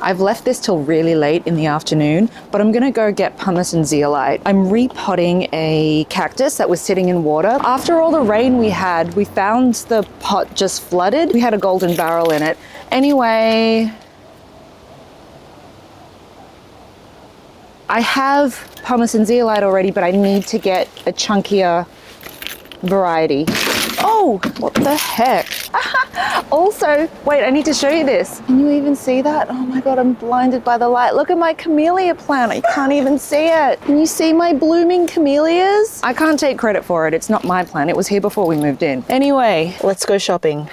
I've left this till really late in the afternoon, but I'm gonna go get pumice and zeolite. I'm repotting a cactus that was sitting in water. After all the rain we had, we found the pot just flooded. We had a golden barrel in it. Anyway, I have pumice and zeolite already, but I need to get a chunkier variety. Oh, what the heck? Also, wait, I need to show you this. Can you even see that? Oh my God, I'm blinded by the light. Look at my camellia plant. I can't even see it. Can you see my blooming camellias? I can't take credit for it. It's not my plant. It was here before we moved in. Anyway, let's go shopping.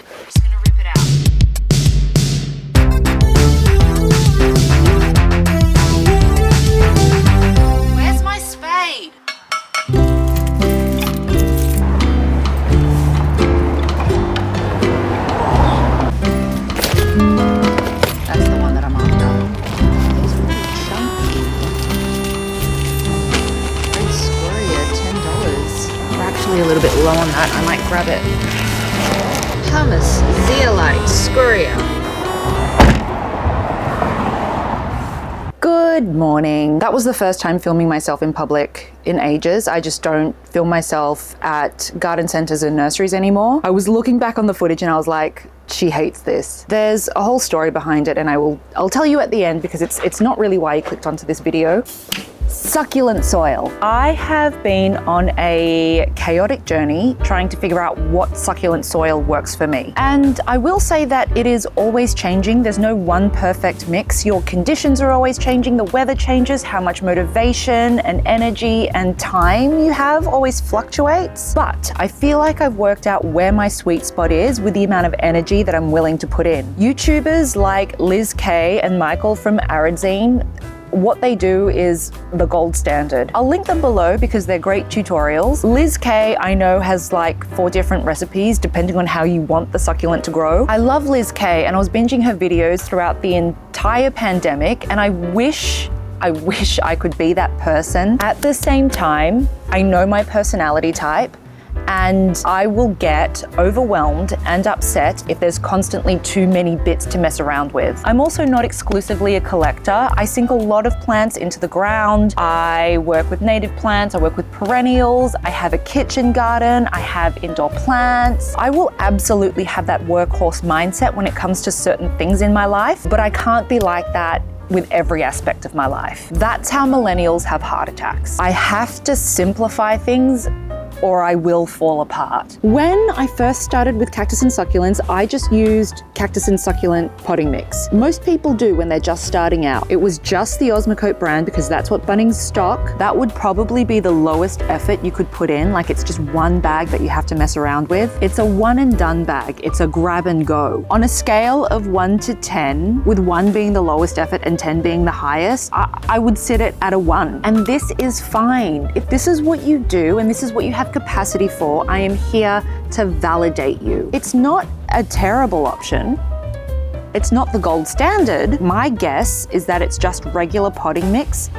A little bit low on that, I might grab it. Pumice, zeolite, scoria. Good morning. That was the first time filming myself in public in ages. I just don't film myself at garden centers and nurseries anymore. I was looking back on the footage and I was like, she hates this. There's a whole story behind it and I'll tell you at the end because it's not really why you clicked onto this video. Succulent soil. I have been on a chaotic journey trying to figure out what succulent soil works for me. And I will say that it is always changing. There's no one perfect mix. Your conditions are always changing. The weather changes. How much motivation and energy and time you have always fluctuates. But I feel like I've worked out where my sweet spot is with the amount of energy that I'm willing to put in. YouTubers like Liz Kay and Michael from Arid Zine, what they do is the gold standard. I'll link them below because they're great tutorials. Liz Kay, I know, has like 4 different recipes depending on how you want the succulent to grow. I love Liz Kay and I was binging her videos throughout the entire pandemic and I wish I could be that person. At the same time, I know my personality type and I will get overwhelmed and upset if there's constantly too many bits to mess around with. I'm also not exclusively a collector. I sink a lot of plants into the ground. I work with native plants, I work with perennials, I have a kitchen garden, I have indoor plants. I will absolutely have that workhorse mindset when it comes to certain things in my life, but I can't be like that with every aspect of my life. That's how millennials have heart attacks. I have to simplify things or I will fall apart. When I first started with cactus and succulents, I just used cactus and succulent potting mix. Most people do when they're just starting out. It was just the Osmocote brand because that's what Bunnings stock. That would probably be the lowest effort you could put in, like it's just one bag that you have to mess around with. It's a one and done bag. It's a grab and go. On a scale of 1 to 10, with 1 being the lowest effort and 10 being the highest, I would sit it at a 1. And this is fine. If this is what you do and this is what you have capacity for, I am here to validate you. It's not a terrible option. It's not the gold standard. My guess is that it's just regular potting mix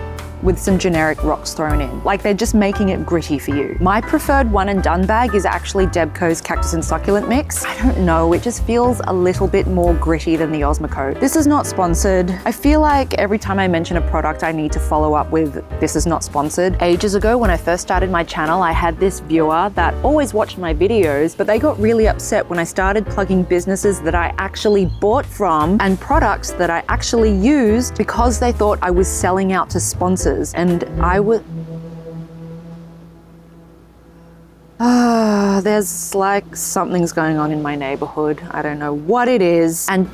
with some generic rocks thrown in. Like they're just making it gritty for you. My preferred one and done bag is actually Debco's Cactus and Succulent mix. I don't know, it just feels a little bit more gritty than the Osmocote. This is not sponsored. I feel like every time I mention a product, I need to follow up with, this is not sponsored. Ages ago, when I first started my channel, I had this viewer that always watched my videos, but they got really upset when I started plugging businesses that I actually bought from and products that I actually used because they thought I was selling out to sponsors. And I would, there's like something's going on in my neighborhood. I don't know what it is. And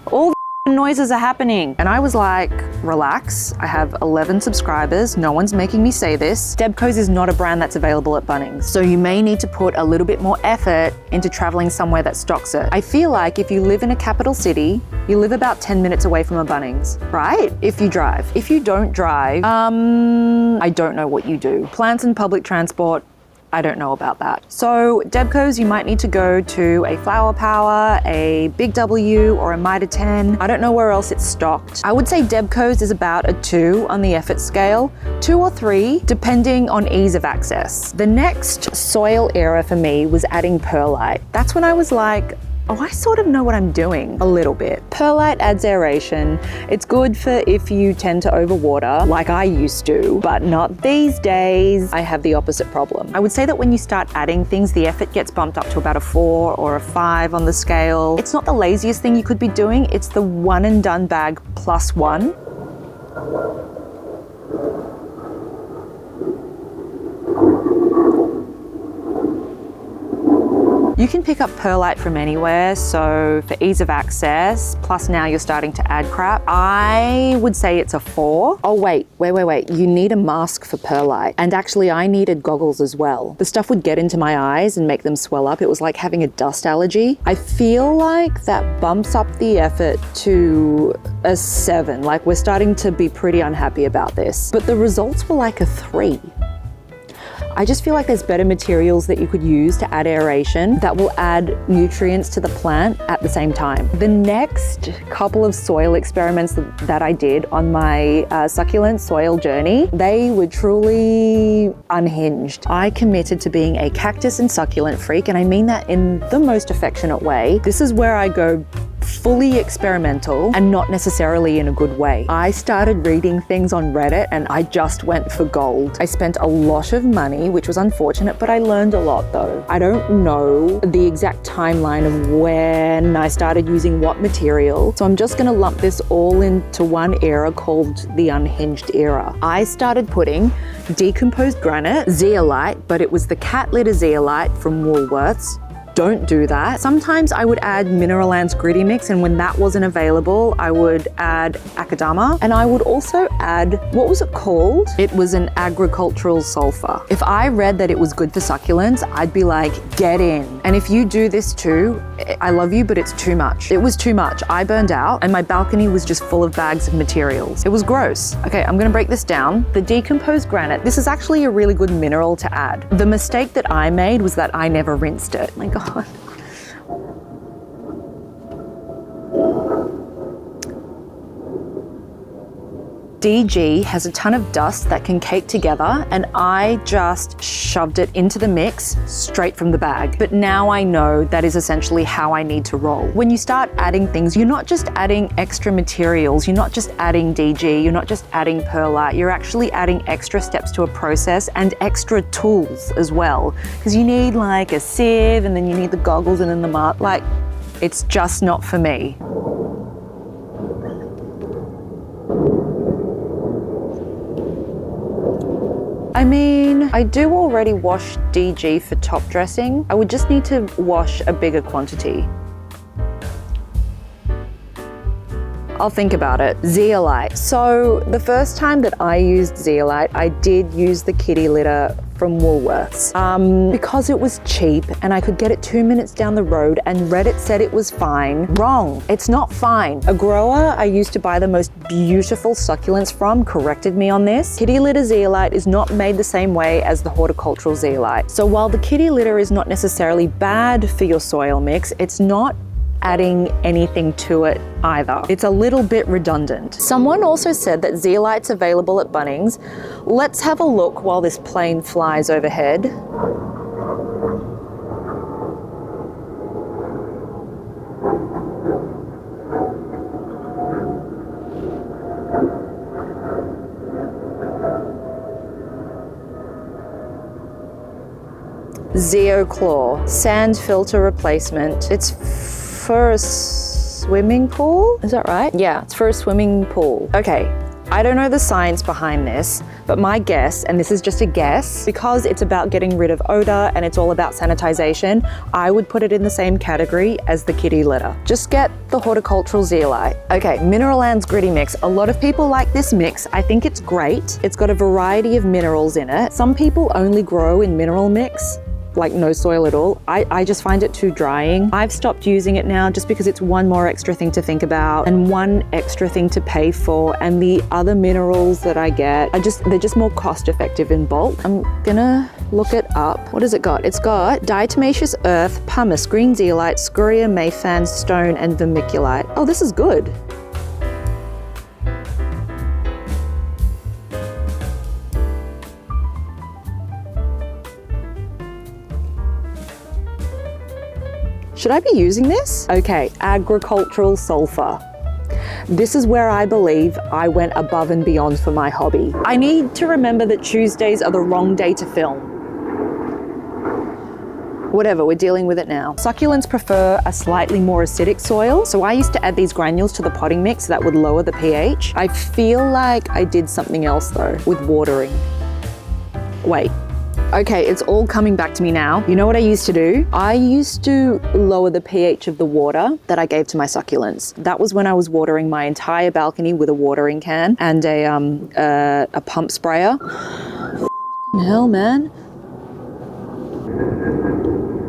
all the noises are happening. And I was like, relax. I have 11 subscribers. No one's making me say this. Debco's is not a brand that's available at Bunnings. So you may need to put a little bit more effort into traveling somewhere that stocks it. I feel like if you live in a capital city, you live about 10 minutes away from a Bunnings, right? If you drive. If you don't drive, I don't know what you do. Plants and public transport, I don't know about that. So Debco's, you might need to go to a Flower Power, a Big W, or a Mitre 10. I don't know where else it's stocked. I would say Debco's is about a 2 on the effort scale, 2 or 3, depending on ease of access. The next soil era for me was adding perlite. That's when I was like, Oh, I sort of know what I'm doing a little bit. Perlite adds aeration. It's good for if you tend to overwater, like I used to, but not these days. I have the opposite problem. I would say that when you start adding things, the effort gets bumped up to about a 4 or a 5 on the scale. It's not the laziest thing you could be doing. It's the one and done bag plus one. You can pick up perlite from anywhere, so for ease of access, plus now you're starting to add crap, I would say it's a 4. Oh wait, you need a mask for perlite. And actually I needed goggles as well. The stuff would get into my eyes and make them swell up. It was like having a dust allergy. I feel like that bumps up the effort to a 7. Like we're starting to be pretty unhappy about this. But the results were like a 3. I just feel like there's better materials that you could use to add aeration that will add nutrients to the plant at the same time. The next couple of soil experiments that I did on my succulent soil journey, they were truly unhinged. I committed to being a cactus and succulent freak, and I mean that in the most affectionate way. This is where I go fully experimental and not necessarily in a good way. I started reading things on Reddit and I just went for gold. I spent a lot of money, which was unfortunate, but I learned a lot though. I don't know the exact timeline of when I started using what material, so I'm just gonna lump this all into one era called the unhinged era. I started putting decomposed granite, zeolite, but it was the cat litter zeolite from Woolworths. Don't do that. Sometimes I would add Mineral Land's Gritty Mix, and when that wasn't available, I would add Akadama, and I would also add, what was it called? It was an agricultural sulfur. If I read that it was good for succulents, I'd be like, get in. And if you do this too, I love you, but it's too much. It was too much. I burned out, and my balcony was just full of bags of materials. It was gross. Okay, I'm gonna break this down. The decomposed granite, this is actually a really good mineral to add. The mistake that I made was that I never rinsed it. My God. DG has a ton of dust that can cake together, and I just shoved it into the mix straight from the bag. But now I know that is essentially how I need to roll. When you start adding things, you're not just adding extra materials, you're not just adding DG, you're not just adding perlite, you're actually adding extra steps to a process and extra tools as well. Because you need like a sieve, and then you need the goggles, and then the mark. Like, it's just not for me. I mean, I do already wash DG for top dressing. I would just need to wash a bigger quantity. I'll think about it. Zeolite. So the first time that I used zeolite, I did use the kitty litter from Woolworths because it was cheap and I could get it 2 minutes down the road, and Reddit said it was fine. Wrong, it's not fine. A grower I used to buy the most beautiful succulents from corrected me on this. Kitty litter zeolite is not made the same way as the horticultural zeolite. So while the kitty litter is not necessarily bad for your soil mix, it's not adding anything to it either. It's a little bit redundant. Someone also said that zeolite's available at Bunnings. Let's have a look while this plane flies overhead. Zeoclaw, sand filter replacement. It's for a swimming pool? Is that right? Yeah, it's for a swimming pool. Okay, I don't know the science behind this, but my guess, and this is just a guess, because it's about getting rid of odor and it's all about sanitization, I would put it in the same category as the kitty litter. Just get the horticultural zeolite. Okay, Mineral Land's Gritty Mix. A lot of people like this mix. I think it's great. It's got a variety of minerals in it. Some people only grow in mineral mix, like no soil at all. I just find it too drying. I've stopped using it now just because it's one more extra thing to think about and one extra thing to pay for, and the other minerals that I get they're just more cost effective in bulk. I'm gonna look it up. What has it got? It's got diatomaceous earth, pumice, green zeolite, scoria, mayfan, stone, and vermiculite. Oh, this is good. Should I be using this? Okay, agricultural sulfur. This is where I believe I went above and beyond for my hobby. I need to remember that Tuesdays are the wrong day to film. Whatever, we're dealing with it now. Succulents prefer a slightly more acidic soil, so I used to add these granules to the potting mix that would lower the pH. I feel like I did something else though, with watering. Wait. Okay, it's all coming back to me now. You know what I used to do? I used to lower the pH of the water that I gave to my succulents. That was when I was watering my entire balcony with a watering can and a pump sprayer. Hell, man.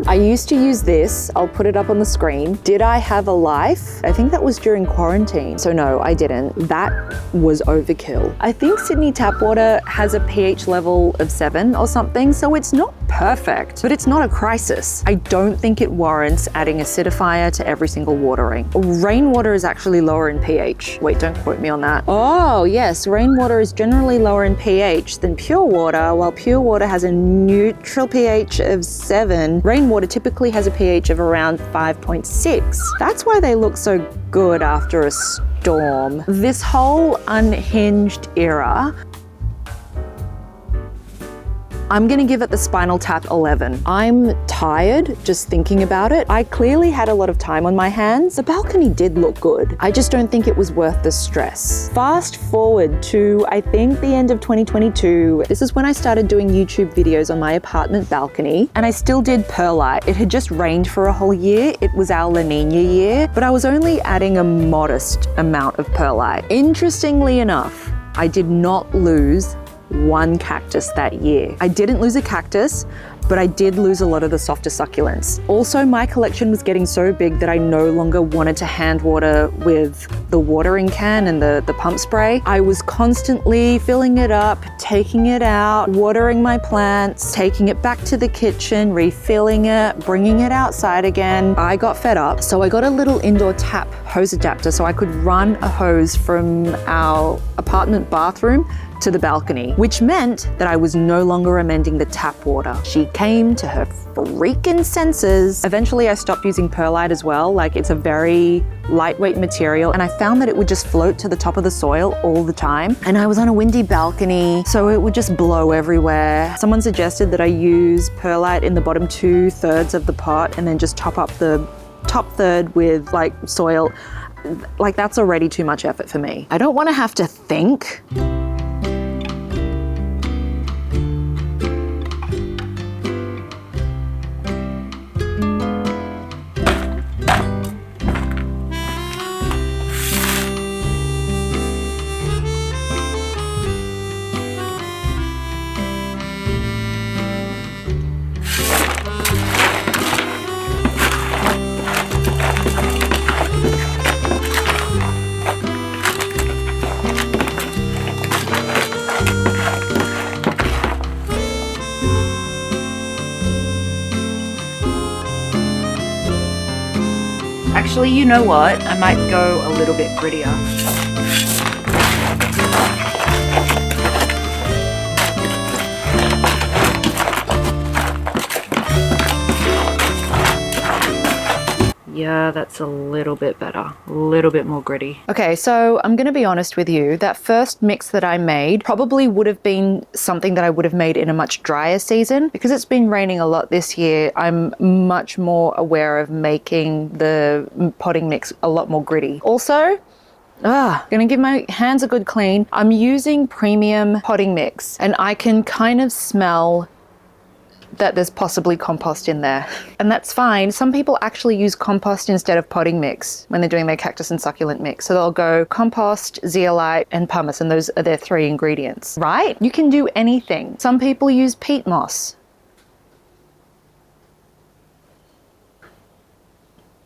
I used to use this. I'll put it up on the screen. Did I have a life? I think that was during quarantine. So no, I didn't. That was overkill. I think Sydney tap water has a pH level of 7 or something, so it's not perfect, but it's not a crisis. I don't think it warrants adding acidifier to every single watering. Rainwater is actually lower in pH. Wait, don't quote me on that. Oh yes, rainwater is generally lower in pH than pure water, while pure water has a neutral pH of 7. Rainwater typically has a pH of around 5.6. That's why they look so good after a storm. This whole unhinged era, I'm gonna give it the Spinal Tap 11. I'm tired just thinking about it. I clearly had a lot of time on my hands. The balcony did look good. I just don't think it was worth the stress. Fast forward to, I think, the end of 2022. This is when I started doing YouTube videos on my apartment balcony, and I still did perlite. It had just rained for a whole year. It was our La Nina year, but I was only adding a modest amount of perlite. Interestingly enough, I did not lose one cactus that year. I didn't lose a cactus, but I did lose a lot of the softer succulents. Also, my collection was getting so big that I no longer wanted to hand water with the watering can and the pump spray. I was constantly filling it up, taking it out, watering my plants, taking it back to the kitchen, refilling it, bringing it outside again. I got fed up, so I got a little indoor tap hose adapter so I could run a hose from our apartment bathroom to the balcony, which meant that I was no longer amending the tap water. She came to her freaking senses. Eventually I stopped using perlite as well. Like, it's a very lightweight material, and I found that it would just float to the top of the soil all the time. And I was on a windy balcony, so it would just blow everywhere. Someone suggested that I use perlite in the bottom 2/3 of the pot and then just top up the top third with like soil. Like, that's already too much effort for me. I don't want to have to think. Actually, you know what? I might go a little bit grittier. Yeah, that's a little bit better, a little bit more gritty. Okay, so I'm gonna be honest with you. That first mix that I made probably would have been something that I would have made in a much drier season. Because it's been raining a lot this year, I'm much more aware of making the potting mix a lot more gritty. Also, gonna give my hands a good clean. I'm using premium potting mix, and I can kind of smell that there's possibly compost in there. And that's fine. Some people actually use compost instead of potting mix when they're doing their cactus and succulent mix. So they'll go compost, zeolite, and pumice, and those are their 3 ingredients, right? You can do anything. Some people use peat moss.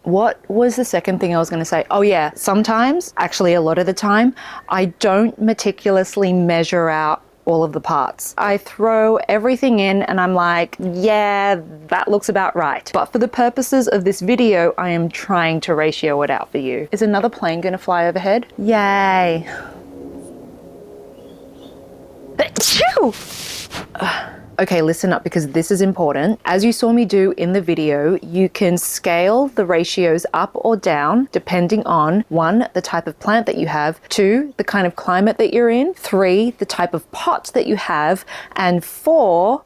What was the second thing I was going to say? Oh yeah, sometimes, actually a lot of the time, I don't meticulously measure out all of the parts. I throw everything in and I'm like, yeah, that looks about right. But for the purposes of this video, I am trying to ratio it out for you. Is another plane gonna fly overhead? Yay. Okay, listen up because this is important. As you saw me do in the video, you can scale the ratios up or down depending on 1, the type of plant that you have, 2, the kind of climate that you're in, 3, the type of pot that you have, and 4,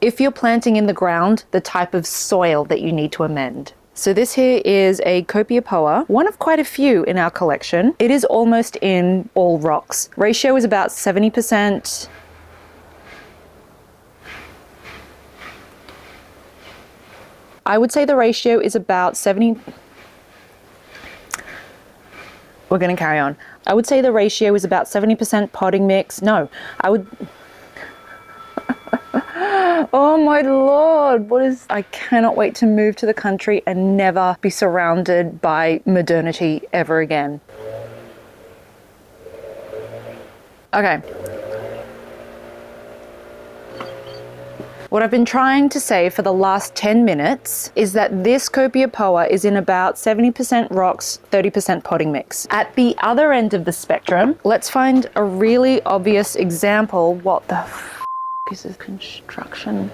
if you're planting in the ground, the type of soil that you need to amend. So this here is a Copiapoa, one of quite a few in our collection. It is almost in all rocks. Ratio is about 70%. I would say the ratio is about 70. We're going to carry on. I would say the ratio is about 70% potting mix. No, I would... Oh my Lord, I cannot wait to move to the country and never be surrounded by modernity ever again. Okay. What I've been trying to say for the last 10 minutes is that this Copiapoa is in about 70% rocks, 30% potting mix. At the other end of the spectrum, let's find a really obvious example. What the piece of construction.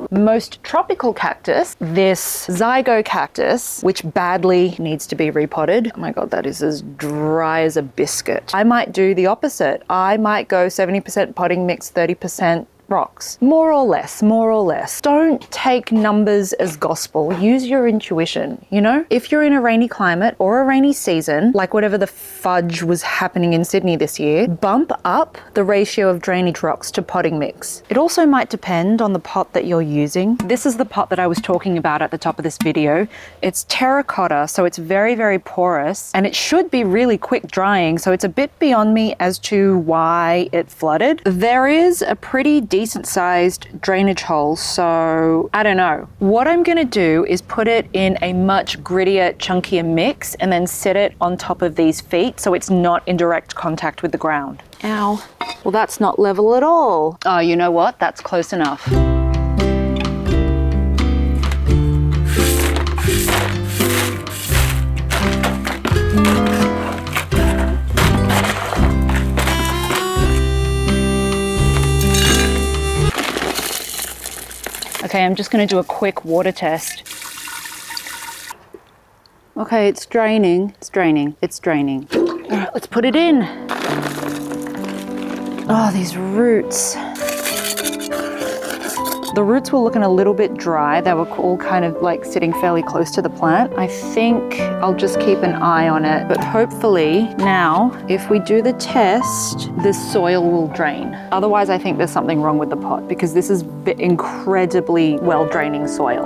Most tropical cactus, this zygo cactus, which badly needs to be repotted. Oh my God, that is as dry as a biscuit. I might do the opposite. I might go 70% potting mix, 30% rocks. More or less, more or less. Don't take numbers as gospel. Use your intuition, you know? If you're in a rainy climate or a rainy season, like whatever the fudge was happening in Sydney this year, bump up the ratio of drainage rocks to potting mix. It also might depend on the pot that you're using. This is the pot that I was talking about at the top of this video. It's terracotta, so it's very, very porous, and it should be really quick drying, so it's a bit beyond me as to why it flooded. There is a pretty decent sized drainage hole, so I don't know. What I'm gonna do is put it in a much grittier, chunkier mix and then set it on top of these feet so it's not in direct contact with the ground. Ow. Well, that's not level at all. Oh, you know what? That's close enough. Okay, I'm just going to do a quick water test. Okay, it's draining. It's draining. It's draining. All right, let's put it in. Oh, these roots. The roots were looking a little bit dry. They were all kind of like sitting fairly close to the plant. I think I'll just keep an eye on it. But hopefully now, if we do the test, the soil will drain. Otherwise, I think there's something wrong with the pot because this is incredibly well draining soil.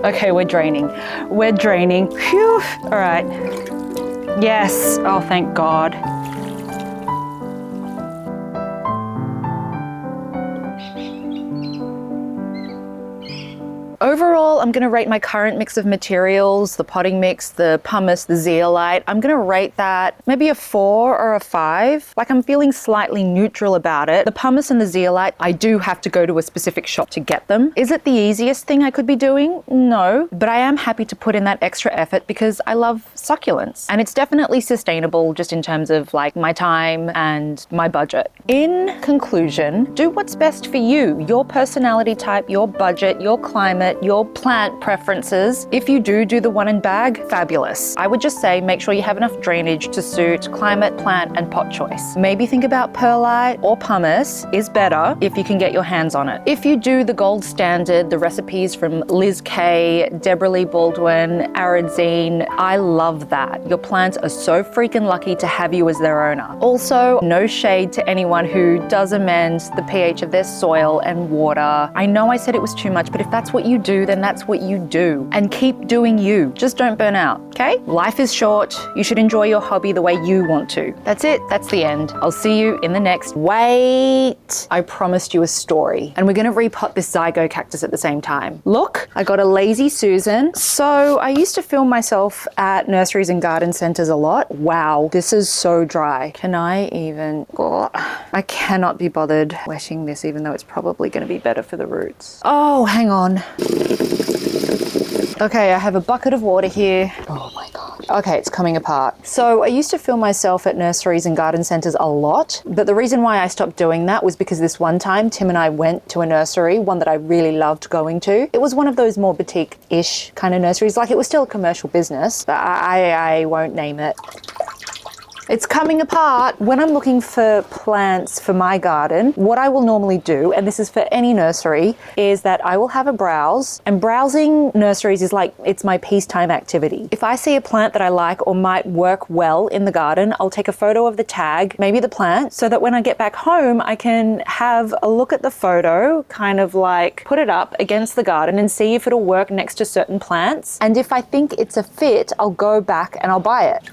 Okay, we're draining. We're draining. Phew. All right. Yes. Oh, thank God. Overall, I'm gonna rate my current mix of materials, the potting mix, the pumice, the zeolite. I'm gonna rate that maybe a 4 or a 5. Like, I'm feeling slightly neutral about it. The pumice and the zeolite, I do have to go to a specific shop to get them. Is it the easiest thing I could be doing? No, but I am happy to put in that extra effort because I love succulents. And it's definitely sustainable just in terms of like my time and my budget. In conclusion, do what's best for you, your personality type, your budget, your climate, your plant preferences. If you do the one in bag, fabulous. I would just say make sure you have enough drainage to suit climate, plant, and pot choice. Maybe think about perlite or pumice is better if you can get your hands on it. If you do the gold standard, the recipes from Liz Kay, Deborah Lee Baldwin, Arid Zine, I love that. Your plants are so freaking lucky to have you as their owner. Also, no shade to anyone who does amend the pH of their soil and water. I know I said it was too much, but if that's what you do, then that's what you do. And keep doing you. Just don't burn out, okay? Life is short. You should enjoy your hobby the way you want to. That's it. That's the end. I'll see you in the next. Wait! I promised you a story. And we're gonna repot this zygo cactus at the same time. Look, I got a lazy Susan. So I used to film myself at nurseries and garden centers a lot. Wow, this is so dry. Can I even... Oh, I cannot be bothered wetting this, even though it's probably gonna be better for the roots. Oh, hang on. Okay, I have a bucket of water here. Oh my God. Okay, it's coming apart. So I used to film myself at nurseries and garden centers a lot, but the reason why I stopped doing that was because this one time Tim and I went to a nursery, one that I really loved going to. It was one of those more boutique-ish kind of nurseries, like it was still a commercial business, but I won't name it. It's coming apart. When I'm looking for plants for my garden, what I will normally do, and this is for any nursery, is that I will have a browse, and browsing nurseries is like, it's my peacetime activity. If I see a plant that I like or might work well in the garden, I'll take a photo of the tag, maybe the plant, so that when I get back home, I can have a look at the photo, kind of like put it up against the garden and see if it'll work next to certain plants. And if I think it's a fit, I'll go back and I'll buy it.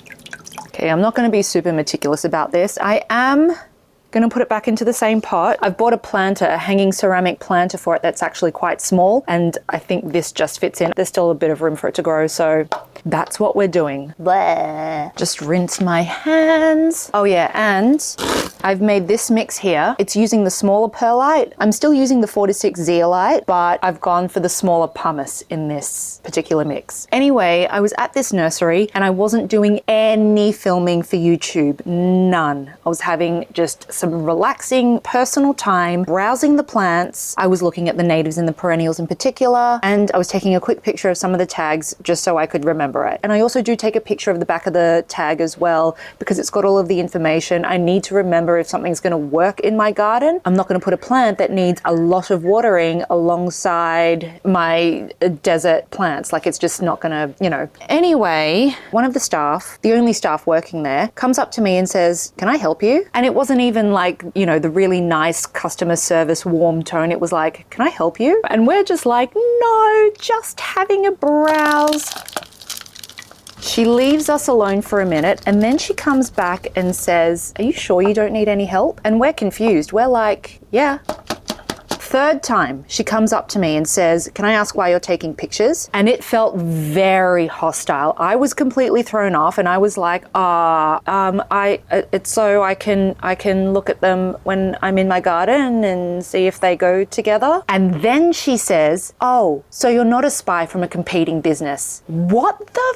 Okay, I'm not going to be super meticulous about this. I am going to put it back into the same pot. I've bought a planter, a hanging ceramic planter for it that's actually quite small, and I think this just fits in. There's still a bit of room for it to grow, so that's what we're doing. Blah. Just rinse my hands. Oh yeah, and I've made this mix here. It's using the smaller perlite. I'm still using the 4-6 zeolite, but I've gone for the smaller pumice in this particular mix. Anyway, I was at this nursery and I wasn't doing any filming for YouTube. None. I was having just some relaxing personal time, browsing the plants. I was looking at the natives and the perennials in particular, and I was taking a quick picture of some of the tags just so I could remember it. And I also do take a picture of the back of the tag as well, because it's got all of the information. I need to remember if something's going to work in my garden. I'm not going to put a plant that needs a lot of watering alongside my desert plants. Like, it's just not going to, you know. Anyway, one of the staff, the only staff working there, comes up to me and says, "Can I help you?" And it wasn't even like, you know, the really nice customer service warm tone. It was like, "Can I help you?" And we're just like, "No, just having a browse." She leaves us alone for a minute, and then she comes back and says, "Are you sure you don't need any help?" And we're confused. We're like, "Yeah." Third time, she comes up to me and says, "Can I ask why you're taking pictures?" And it felt very hostile. I was completely thrown off, and I was like, it's so I can look at them when I'm in my garden and see if they go together." And then she says, "Oh, so you're not a spy from a competing business." What the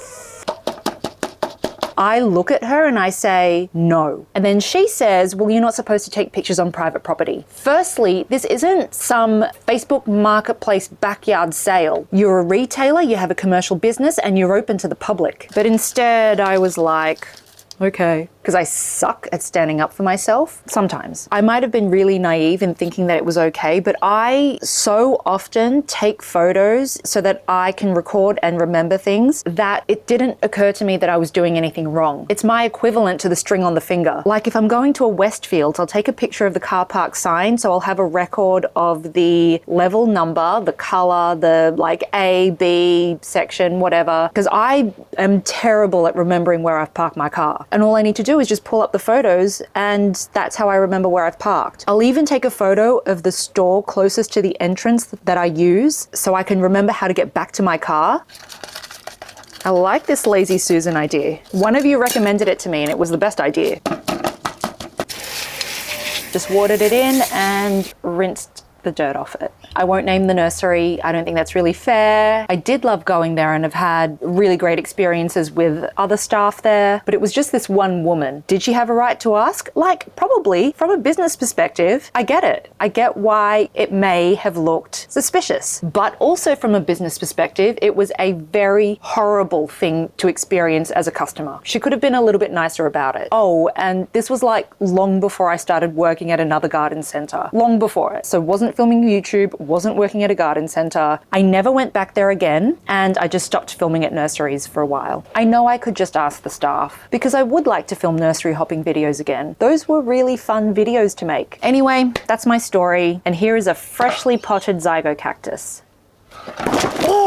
I look at her and I say, "No." And then she says, "Well, you're not supposed to take pictures on private property." Firstly, this isn't some Facebook marketplace backyard sale. You're a retailer, you have a commercial business, and you're open to the public. But instead, I was like, okay. Because I suck at standing up for myself sometimes. I might have been really naive in thinking that it was okay, but I so often take photos so that I can record and remember things that it didn't occur to me that I was doing anything wrong. It's my equivalent to the string on the finger. Like, if I'm going to a Westfield, I'll take a picture of the car park sign, so I'll have a record of the level number, the color, the like A, B section, whatever, because I am terrible at remembering where I've parked my car. And all I need to do is just pull up the photos, and that's how I remember where I've parked. I'll even take a photo of the store closest to the entrance that I use so I can remember how to get back to my car. I like this Lazy Susan idea. One of you recommended it to me and it was the best idea. Just watered it in and rinsed the dirt off it. I won't name the nursery. I don't think that's really fair. I did love going there and have had really great experiences with other staff there, but it was just this one woman. Did she have a right to ask? Like, probably. From a business perspective, I get it. I get why it may have looked suspicious. But also from a business perspective, it was a very horrible thing to experience as a customer. She could have been a little bit nicer about it. Oh, and this was like long before I started working at another garden center. Long before it. So wasn't filming YouTube, wasn't working at a garden center. I never went back there again, and I just stopped filming at nurseries for a while. I know I could just ask the staff, because I would like to film nursery hopping videos again. Those were really fun videos to make. Anyway, that's my story, and here is a freshly potted zygo cactus. Oh!